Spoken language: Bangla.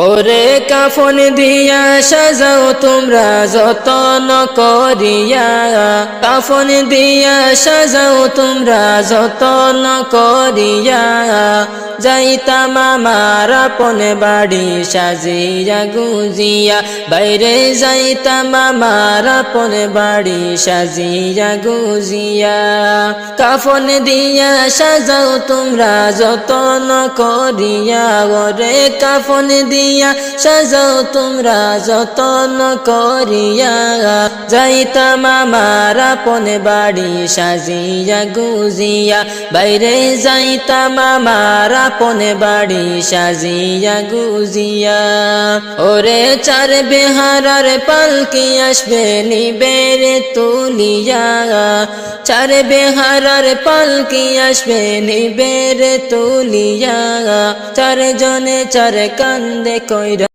ওরে কাফন দিয়া সাজাও তোমরা যতন করিয়া, কাফন দিয়া সাজাও তোমরা যতন করিয়া, যাইতাম আমার আপন বাড়ি সাজিয়া গুজিয়া, বাইরে যাইতাম আমার আপন বাড়ি সাজিয়া গুজিয়া। কাফন দিয়া সাজাও তোমরা যতন করিয়া, ওরে কাফন দিয়া সাজাও তোমরা যতন করিয়া, যাইতাম আমার আপন বাড়ি সাজিয়া গুজিয়া, বাইরে যাইতাম আমার আপন বাড়ি সাজিয়া গুজিয়া। ওরে চার বেহারার পালকি আসবে নিবের তুলিয়া, চার বেহারার পালকি আসবে নিবের তুলিয়া, চার জনে চার কান্দে কইরা